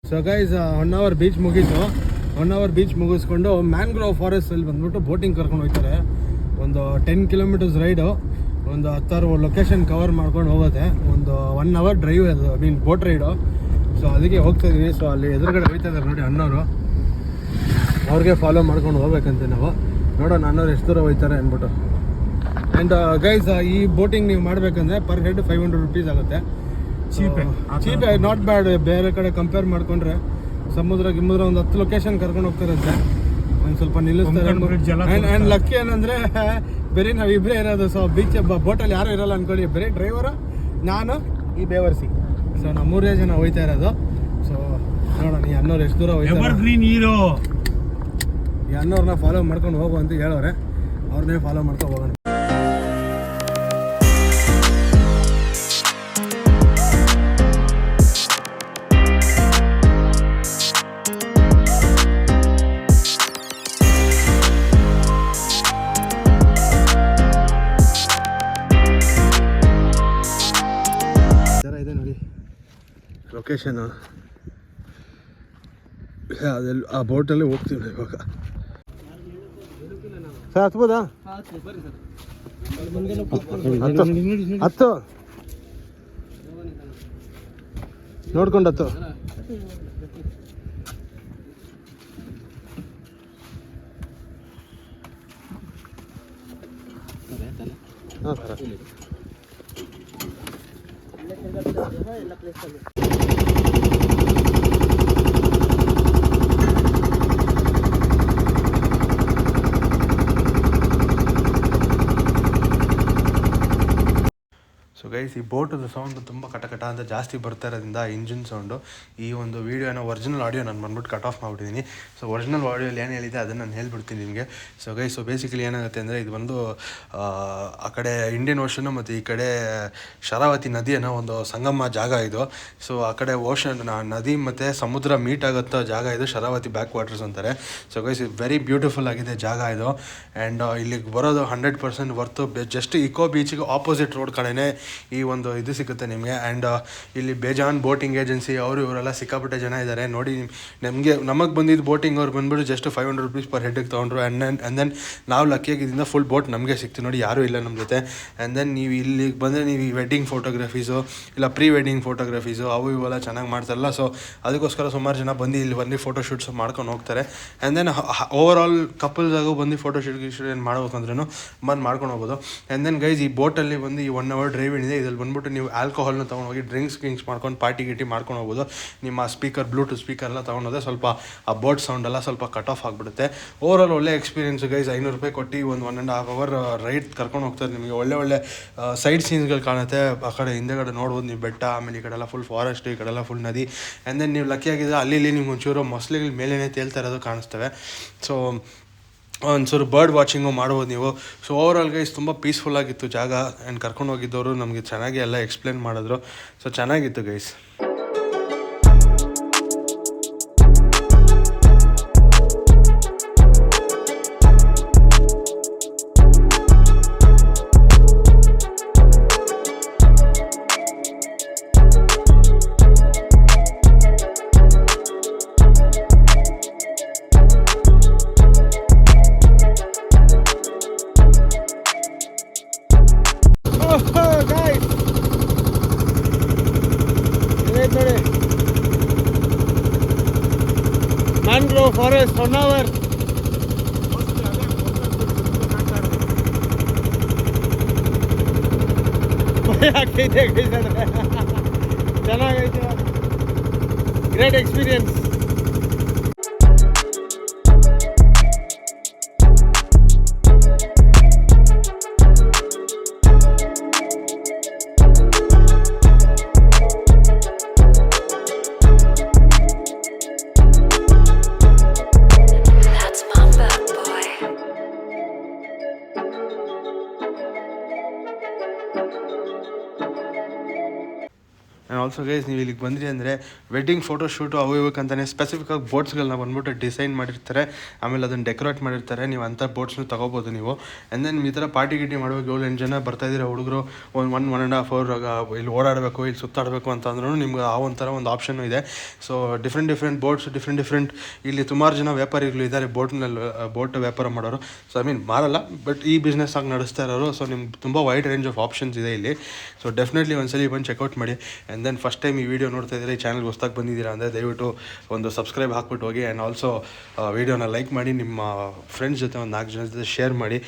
So guys 1 hour beach ಮುಗೀತು. 1 hour beach ಮುಗಿಸ್ಕೊಂಡು mangrove ಫಾರೆಸ್ಟಲ್ಲಿ ಬಂದ್ಬಿಟ್ಟು ಬೋಟಿಂಗ್ ಕರ್ಕೊಂಡು ಹೋಗ್ತಾರೆ. ಒಂದು 10 ಕಿಲೋಮೀಟರ್ಸ್ ರೈಡು, ಒಂದು 10 ಲೊಕೇಶನ್ ಕವರ್ ಮಾಡ್ಕೊಂಡು ಹೋಗುತ್ತೆ. ಒಂದು 1 ಅವರ್ ಡ್ರೈವ್ ಅದು, I mean boat raid. So ಅದಕ್ಕೆ ಹೋಗ್ತಾ ಇದೀವಿ. ಸೊ ಅಲ್ಲಿ ಎದುರುಗಡೆ ಹೋಗ್ತಾ ಇದ್ದಾರೆ ನೋಡಿ ಅಣ್ಣವರು, ಅವ್ರಿಗೆ ಫಾಲೋ ಮಾಡ್ಕೊಂಡು ಹೋಗ್ಬೇಕಂತೆ ನಾವು. ನೋಡೋಣ ಅಣ್ಣವ್ರು ಎಷ್ಟು ದೂರ ಹೋಗ್ತಾರೆ ಅಂದ್ಬಿಟ್ಟು. ಆ್ಯಂಡ್ ಗೈಸ್ ಈ ಬೋಟಿಂಗ್ ನೀವು ಮಾಡಬೇಕಂದ್ರೆ ಪರ್ ಹೆಡ್ 500 rupees ಆಗುತ್ತೆ. Cheap, not bad. ಬೇರೆ ಕಡೆ ಕಂಪೇರ್ ಮಾಡ್ಕೊಂಡ್ರೆ ಸಮುದ್ರ ಒಂದು 10 ಲೊಕೇಶನ್ ಕರ್ಕೊಂಡು ಹೋಗ್ತಾರಂತೆ. ಒಂದು ಸ್ವಲ್ಪ ನಿಲ್ಲಿಸ್ತಾರೆ. ಆ್ಯಂಡ್ ಲಕ್ಕಿ ಏನಂದರೆ ಬರೀ ನಾವಿಬ್ಬರೇ ಇರೋದು. ಸೊ ಬೀಚ್ ಬೋಟಲ್ಲಿ ಯಾರು ಇರೋಲ್ಲ ಅಂದ್ಕೊಳ್ಳಿ, ಬರೀ ಡ್ರೈವರು, ನಾನು, ಈ ಬೇವರ್ಸಿ. ಸೊ ನಾವು 3 ಜನ ಹೋಗ್ತಾ ಇರೋದು. ಸೊ ನೋಡೋಣ ಈ ಅಣ್ಣವ್ರು ಎಷ್ಟು ದೂರ ಹೋಗ್ತಾರೆ. ಈ ಅಣ್ಣವ್ರನ್ನ ಫಾಲೋ ಮಾಡ್ಕೊಂಡು ಹೋಗು ಅಂತ ಹೇಳೋರೆ, ಅವ್ರನ್ನೇ ಫಾಲೋ ಮಾಡ್ಕೊಂಡು ಹೋಗೋಣ. ಲೊಕೇಶನ್ ಅದೆಲ್ಲ ಆ ಬೋಟಲ್ಲಿ ಹೋಗ್ತೀವಿ ಇವಾಗ. ಸರ್ ಹತ್ಬೋದಾ? ಹತ್ತು ನೋಡ್ಕೊಂಡು ಹತ್ತು. ಹಾಂ ಸರ್. ಸೊ ಗೈಸ್ ಈ ಬೋಟದ ಸೌಂಡು ತುಂಬ ಕಟ ಅಂತ ಜಾಸ್ತಿ ಬರ್ತಾ ಇರೋದ್ರಿಂದ ಇಂಜಿನ್ ಸೌಂಡು. ಈ ಒಂದು ವೀಡಿಯೋನ ಒರಿಜಿನಲ್ ಆಡಿಯೋ ನಾನು ಬಂದ್ಬಿಟ್ಟು ಕಟ್ ಆಫ್ ಮಾಡಿಬಿಟ್ಟಿದ್ದೀನಿ. ಸೊ ಒರಿಜಿನಲ್ ಆಡಿಯೋಲಿ ಏನು ಹೇಳಿದೆ ಅದನ್ನು ನಾನು ಹೇಳ್ಬಿಡ್ತೀನಿ ನಿಮಗೆ. ಸೊ ಗೈಸ್ ಬೇಸಿಕಲಿ ಏನಾಗುತ್ತೆ ಅಂದರೆ ಇದು ಒಂದು ಆ ಕಡೆ ಇಂಡಿಯನ್ ಓಷನ್ನು ಮತ್ತು ಈ ಕಡೆ ಶರಾವತಿ ನದಿ ಅನ್ನೋ ಒಂದು ಸಂಗಮ ಜಾಗ ಇದು. ಸೊ ಆ ಕಡೆ ಓಷನ್ ನದಿ ಮತ್ತು ಸಮುದ್ರ ಮೀಟ್ ಆಗುತ್ತೋ ಜಾಗ ಇದು, ಶರಾವತಿ ಬ್ಯಾಕ್ ವಾಟರ್ಸ್ ಅಂತಾರೆ. ಸೊ ಗೈಸ್ ಇದು ವೆರಿ ಬ್ಯೂಟಿಫುಲ್ ಆಗಿದೆ ಜಾಗ ಇದು. ಆ್ಯಂಡ್ ಇಲ್ಲಿಗೆ ಬರೋದು 100% ವರ್ತು. ಜಸ್ಟ್ ಇಕೋ ಬೀಚಿಗೆ ಆಪೋಸಿಟ್ ರೋಡ್ ಕಡೆನೇ ಈ ಒಂದು ಇದು ಸಿಗುತ್ತೆ ನಿಮಗೆ. ಆ್ಯಂಡ್ ಇಲ್ಲಿ ಬೇಜಾನ್ ಬೋಟಿಂಗ್ ಏಜೆನ್ಸಿ ಅವರು ಇವರೆಲ್ಲ ಸಿಕ್ಕಾಪಟ್ಟೆ ಜನ ಇದ್ದಾರೆ ನೋಡಿ. ನಮಗೆ ಬಂದಿದ್ದು ಬೋಟಿಂಗ್ ಅವ್ರು ಬಂದ್ಬಿಟ್ಟು ಜಸ್ಟ್ 500 rupees ಪರ್ ಹೆಡ್ಗೆ ತೊಗೊಂಡ್ರು. ಆ್ಯಂಡ್ ದೆನ್ ನಾವು ಲಕ್ಕಿಯಾಗಿದ್ದರಿಂದ ಫುಲ್ ಬೋಟ್ ನಮಗೆ ಸಿಕ್ತು ನೋಡಿ, ಯಾರೂ ಇಲ್ಲ ನಮ್ಮ ಜೊತೆ. ಆ್ಯಂಡ್ ದೆನ್ ನೀವು ಇಲ್ಲಿಗೆ ಬಂದರೆ ನೀವು ಈ ವೆಡ್ಡಿಂಗ್ ಫೋಟೋಗ್ರಫೀಸು ಇಲ್ಲ ಪ್ರೀ ವೆಡ್ಡಿಂಗ್ ಫೋಟೋಗ್ರಫೀಸು ಅವು ಇವೆಲ್ಲ ಚೆನ್ನಾಗಿ ಮಾಡ್ತಾರಲ್ಲ. ಸೊ ಅದಕ್ಕೋಸ್ಕರ ಸುಮಾರು ಜನ ಬಂದು ಫೋಟೋಶೂಟ್ಸ್ ಮಾಡ್ಕೊಂಡು ಹೋಗ್ತಾರೆ. ಆ್ಯಂಡ್ ದೆನ್ ಓವರ್ ಆಲ್ ಕಪಲ್ಸಾಗೂ ಬಂದು ಫೋಟೋಶೂಟ್ ಏನು ಮಾಡ್ಬೇಕಂದ್ರೂ ಮಾಡ್ಕೊಂಡು ಹೋಗ್ಬೋದು. ಆ್ಯಂಡ್ ದೆನ್ ಗೈಸ್ ಈ ಬೋಟಲ್ಲಿ ಬಂದು ಈ 1 ಅವರ್ ಡ್ರೈವ್ ಏನಿದೆ ಇದ್ರಲ್ಲಿ ಬಂದ್ಬಿಟ್ಟು ನೀವು ಆಲ್ಕೋಹಾಲ್ನ ತೊಗೊಂಡೋಗಿ ಡ್ರಿಂಕ್ಸ್ ಮಾಡ್ಕೊಂಡು ಪಾರ್ಟಿ ಮಾಡ್ಕೊಂಡು ಹೋಗ್ಬೋದು. ನಿಮ್ಮ ಸ್ಪೀಕರ್ ಬ್ಲೂಟೂತ್ ಸ್ಪೀಕರ್ ಎಲ್ಲ ತೊಗೊಂಡೋದ್ರೆ ಸ್ವಲ್ಪ ಆ ಬೋಟ್ ಸೌಂಡ್ ಎಲ್ಲ ಸ್ವಲ್ಪ ಕಟ್ ಆಫ್ ಆಗಿಬಿಡುತ್ತೆ. ಓವರ್ ಆಲ್ ಒಳ್ಳೆ ಎಕ್ಸ್ಪೀರಿಯನ್ಸ್ ಗೈಸ್. 500 ರೂಪಾಯಿ ಕೊಟ್ಟು ಒಂದು 1.5 hour ರೈಡ್ ಕರ್ಕೊಂಡು ಹೋಗ್ತಾರೆ. ನಿಮಗೆ ಒಳ್ಳೆ ಸೈಡ್ ಸೀನ್ಸ್ಗಳು ಕಾಣುತ್ತೆ. ಆ ಕಡೆ ಹಿಂದೆಗಡೆ ನೋಡ್ಬೋದು ನೀವು ಬೆಟ್ಟ, ಆಮೇಲೆ ಈ ಕಡೆಲ್ಲ ಫುಲ್ ಫಾರೆಸ್ಟ್, ಈ ಕಡೆಲ್ಲ ಫುಲ್ ನದಿ. ಆ್ಯಂಡ್ ದೆನ್ ನೀವು ಲಕ್ಕಿಯಾಗಿದ್ದರೆ ಅಲ್ಲಿ ನಿಮ್ಗೆ ಒಂಚೂರು ಮೊಸಳೆಗಳ ಮೇಲೇ ತೇಲ್ತಾ ಇರೋದು ಕಾಣಿಸ್ತವೆ. ಸೊ ಒಂಚೂರು ಬರ್ಡ್ ವಾಚಿಂಗು ಮಾಡ್ಬೋದು ನೀವು. ಸೊ ಓವರ್ ಆಲ್ ಗೈಸ್ ತುಂಬ ಪೀಸ್ಫುಲ್ ಆಗಿತ್ತು ಜಾಗ. ಆ್ಯಂಡ್ ಕರ್ಕೊಂಡು ಹೋಗಿದ್ದವರು ನಮಗೆ ಚೆನ್ನಾಗಿ ಎಲ್ಲ ಎಕ್ಸ್ಪ್ಲೇನ್ ಮಾಡಿದ್ರು. ಸೊ ಚೆನ್ನಾಗಿತ್ತು ಗೈಸ್. Mangrove forest 1 hour. ಚೆನ್ನಾಗೈತೆ, great experience. And also guys ನೀವು ಇಲ್ಲಿಗೆ ಬಂದ್ರಿ ಅಂದರೆ ವೆಡ್ಡಿಂಗ್ ಫೋಟೋ ಶೂಟು ಅವು ಇವಕ್ಕಂತಾನೆ ಸ್ಪೆಸಿಫಿಕ್ಕಾಗಿ ಬೋಟ್ಸ್ಗಳನ್ನ ಬಂದ್ಬಿಟ್ಟು ಡಿಸೈನ್ ಮಾಡಿರ್ತಾರೆ, ಆಮೇಲೆ ಅದನ್ನು ಡೆಕೋರೇಟ್ ಮಾಡಿರ್ತಾರೆ. ನೀವು ಅಂಥ ಬೋಟ್ಸ್ನ ತೊಗೋಬೋದು ನೀವು. ಆ್ಯಂಡ್ ದೆನ್ ಈ ಥರ ಪಾರ್ಟಿ ಗಿಟಿ ಮಾಡುವಾಗ 7-8 ಜನ ಬರ್ತಾಯಿದ್ದೀರಾ ಹುಡುಗರು, 1.5 hour ಇಲ್ಲಿ ಓಡಾಡಬೇಕು, ಇಲ್ಲಿ ಸುತ್ತಾಡಬೇಕು ಅಂತಂದ್ರೂ ನಿಮ್ಗೆ ಆ ಒಂಥರ ಒಂದು ಆಪ್ಷನ್ನು ಇದೆ. ಸೊ ಡಿಫ್ರೆಂಟ್ ಬೋಟ್ಸ್, ಡಿಫ್ರೆಂಟ್ ಇಲ್ಲಿ ಸುಮಾರು ಜನ ವ್ಯಾಪಾರಿಗಳು ಇದ್ದಾರೆ ಬೋಟ್ ವ್ಯಾಪಾರ ಮಾಡೋರು. ಸೊ ಐ ಮೀನ್ ಮಾರಲ್ಲ, ಬಟ್ ಈ ಬಿಸ್ನೆಸ್ ಆಗಿ ನಡೆಸ್ತಾ ಇರೋರು. ಸೊ ನಿಮ್ಗೆ ತುಂಬ ವೈಡ್ ರೇಂಜ್ ಆಫ್ ಆಪ್ಷನ್ಸ್ ಇದೆ ಇಲ್ಲಿ. ಸೊ ಡೆಫಿನೆಟ್ಲಿ ಒಂದ್ಸಲಿ ಬಂದು ಚೆಕ್ಔಟ್ ಮಾಡಿ. ಆ್ಯಂಡ್ ದೆನ್ ಫಸ್ಟ್ ಟೈಮ್ ಈ ವಿಡಿಯೋ ನೋಡ್ತಾ ಇದ್ದೀರಾ, ಈ ಚಾನಲ್ಗೆ ಹೊಸ್ದಾಗಿ ಬಂದಿದ್ದೀರಾ ಅಂದರೆ ದಯವಿಟ್ಟು ಒಂದು ಸಬ್ಸ್ಕ್ರೈಬ್ ಹಾಕ್ಬಿಟ್ಟು ಹೋಗಿ. ಆ್ಯಂಡ್ ಆಲ್ಸೋ ವಿಡಿಯೋನ ಲೈಕ್ ಮಾಡಿ, ನಿಮ್ಮ ಫ್ರೆಂಡ್ಸ್ ಜೊತೆ ಒಂದು 4 ಜನ ಜೊತೆ ಶೇರ್ ಮಾಡಿ.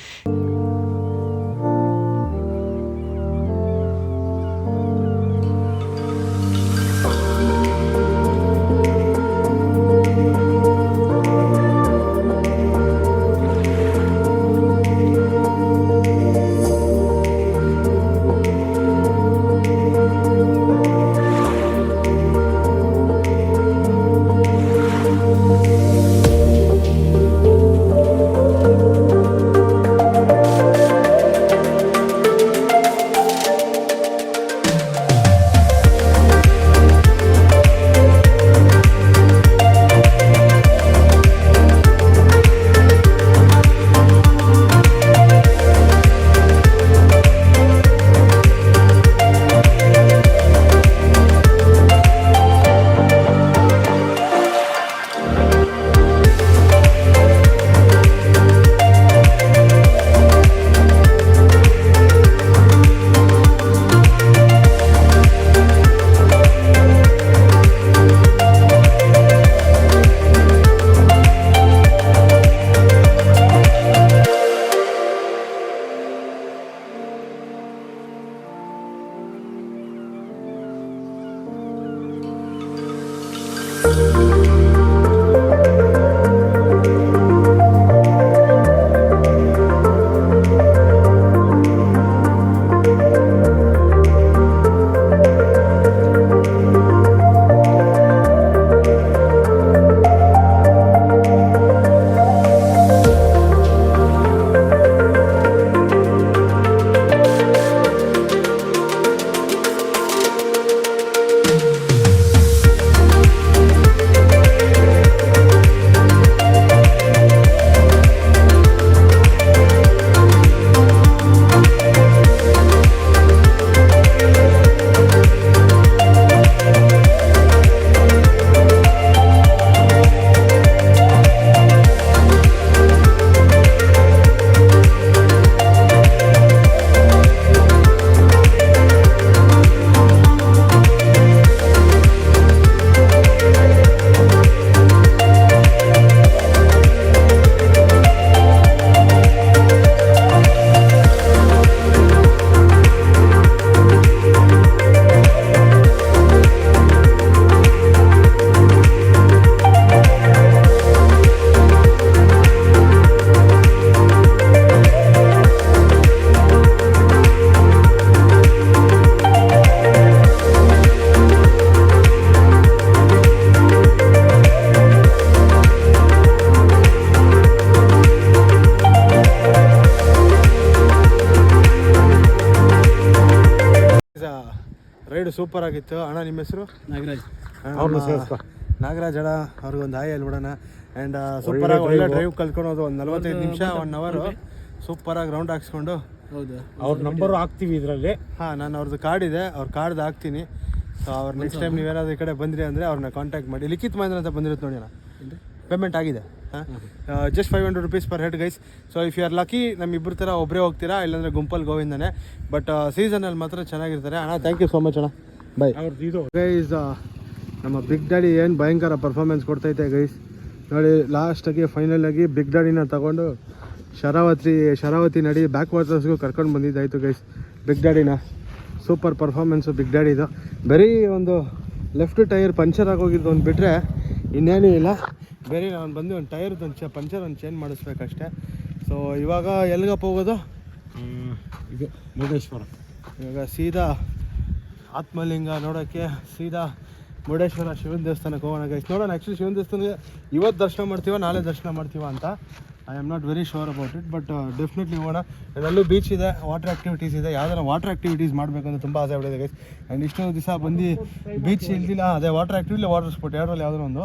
ರೈಡ್ ಸೂಪರ್ ಆಗಿತ್ತು ಅಣ್ಣ. ನಿಮ್ಮ ಹೆಸರು? ನಾಗರಾಜ್. ನಾಗರಾಜ್ ಅಣ್ಣ ಅವ್ರಿಗೊಂದು ಹಾಯ್ ಹೇಳ್ಬಿಡೋಣ. ಆ್ಯಂಡ್ ಸೂಪರಾಗಿ ಒಳ್ಳೆ ಡ್ರೈವ್ ಕಲ್ತ್ಕೊಳೋದು, ಒಂದು 45 ನಿಮಿಷ 1 hour ಸೂಪರಾಗಿ ರೌಂಡ್ ಹಾಕ್ಸ್ಕೊಂಡು. ಹೌದು, ಅವ್ರ ನಂಬರು ಹಾಕ್ತೀವಿ ಇದರಲ್ಲಿ. ಹಾಂ, ನಾನು ಅವ್ರದ್ದು ಕಾರ್ಡ್ ಇದೆ, ಅವ್ರ ಕಾರ್ಡ್ ಹಾಕ್ತೀನಿ. ಸೊ ಅವ್ರು ನೆಕ್ಸ್ಟ್ ಟೈಮ್ ನೀವೇನಾದ್ರು ಈ ಕಡೆ ಬಂದ್ರಿ ಅಂದರೆ ಅವ್ರನ್ನ ಕಾಂಟ್ಯಾಕ್ಟ್ ಮಾಡಿ. ಲಿಖಿತ್ ಮಹೇಂದ್ರ ಅಂತ ಬಂದಿರುತ್ತೆ ನೋಡಿ ಅಣ್ಣ, ಪೇಮೆಂಟ್ ಆಗಿದೆ. Just 500 rupees per head guys. So if you are lucky ನಮ್ಮಿಬ್ಬರು ಥರ ಒಬ್ಬರೇ ಹೋಗ್ತೀರಾ, ಇಲ್ಲಾಂದರೆ ಗುಂಪಲ್ಲಿ ಗೋವಿಂದನೇ. ಬಟ್ ಸೀಸನಲ್ಲಿ ಮಾತ್ರ ಚೆನ್ನಾಗಿರ್ತಾರೆ ಅಣ್ಣ. ಥ್ಯಾಂಕ್ ಯು ಸೋ ಮಚ್ ಅಣ್ಣ, ಬೈ. ಅವ್ರದ್ದು ಗೈಸ್ ನಮ್ಮ ಬಿಗ್ ಡ್ಯಾಡಿ ಏನು ಭಯಂಕರ ಪರ್ಫಾರ್ಮೆನ್ಸ್ ಕೊಡ್ತೈತೆ ಗೈಸ್ ನೋಡಿ. ಲಾಸ್ಟಾಗಿ ಫೈನಲಾಗಿ ಬಿಗ್ ಡ್ಯಾಡಿನ ತಗೊಂಡು ಶರಾವತಿ ನಡಿ ಬ್ಯಾಕ್ ವಾಟರ್ಸ್ಗೂ ಕರ್ಕೊಂಡು ಬಂದಿದ್ದಾಯಿತು ಗೈಸ್ ಬಿಗ್ ಡ್ಯಾಡಿನ. ಸೂಪರ್ ಪರ್ಫಾರ್ಮೆನ್ಸು ಬಿಗ್ ಡ್ಯಾಡಿದು. ಬರೀ ಒಂದು ಲೆಫ್ಟ್ ಟೈರ್ ಪಂಚರ್ ಆಗೋಗಿದ್ದು ಒಂದು ಬಿಟ್ಟರೆ ಇನ್ನೇನೂ ಇಲ್ಲ. ಬೇರೆ ನಾನು ಬಂದು ಒಂದು ಟೈರ್ದು ಪಂಚರ್ ಒಂದು ಚೇಂಜ್ ಮಾಡಿಸ್ಬೇಕಷ್ಟೆ. ಸೊ ಇವಾಗ ಎಲ್ಲಿಗಪ್ಪ ಹೋಗೋದು? ಇದು ಮುರುಡೇಶ್ವರ. ಇವಾಗ ಸೀದಾ ಆತ್ಮಲಿಂಗ ನೋಡೋಕ್ಕೆ ಸೀದಾ ಮುರುಡೇಶ್ವರ ಶಿವನ ದೇವಸ್ಥಾನಕ್ಕೆ ಹೋಗೋಣ ಗೈಸ್. ನೋಡೋಣ ಆ್ಯಕ್ಚುಲಿ ಶಿವನ ದೇವಸ್ಥಾನಕ್ಕೆ ಇವತ್ತು ದರ್ಶನ ಮಾಡ್ತೀವ ನಾಳೆ ದರ್ಶನ ಮಾಡ್ತೀವ ಅಂತ I am not very sure about it, but definitely ಹೋಗೋಣ. ಅಲ್ಲೂ ಬೀಚ್ ಇದೆ, ವಾಟರ್ ಆ್ಯಕ್ಟಿವಿಟೀಸ್ ಇದೆ. ಯಾವ್ದಾರ ವಾಟರ್ ಆ್ಯಕ್ಟಿವಿಟೀಸ್ ಮಾಡಬೇಕು ಅಂತ ತುಂಬ ಆಸೆ ಪಡಿದೆ ಗೈಸ್. ಆ್ಯಂಡ್ ಇಷ್ಟೊಂದು ದಿವಸ ಬಂದು ಬೀಚ್ ಇಲ್ದಿಲ್ಲ, ಅದೇ ವಾಟರ್ ಆ್ಯಕ್ಟಿವಿಟಿ ವಾಟರ್ ಸ್ಪೋರ್ಟ್ ಎರಡರಲ್ಲಿ ಯಾವುದೋ ಒಂದು.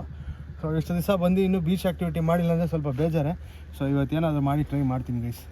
ಸೊ ಇಷ್ಟು ದಿವಸ ಬಂದು ಇನ್ನೂ ಬೀಚ್ ಆ್ಯಕ್ಟಿವಿಟಿ ಮಾಡಿಲ್ಲ ಅಂದರೆ ಸ್ವಲ್ಪ ಬೇಜಾರೆ. ಸೊ ಇವತ್ತು ಏನಾದರೂ ಮಾಡಿ ಟ್ರೈ ಮಾಡ್ತೀನಿ ಗೈಸ್.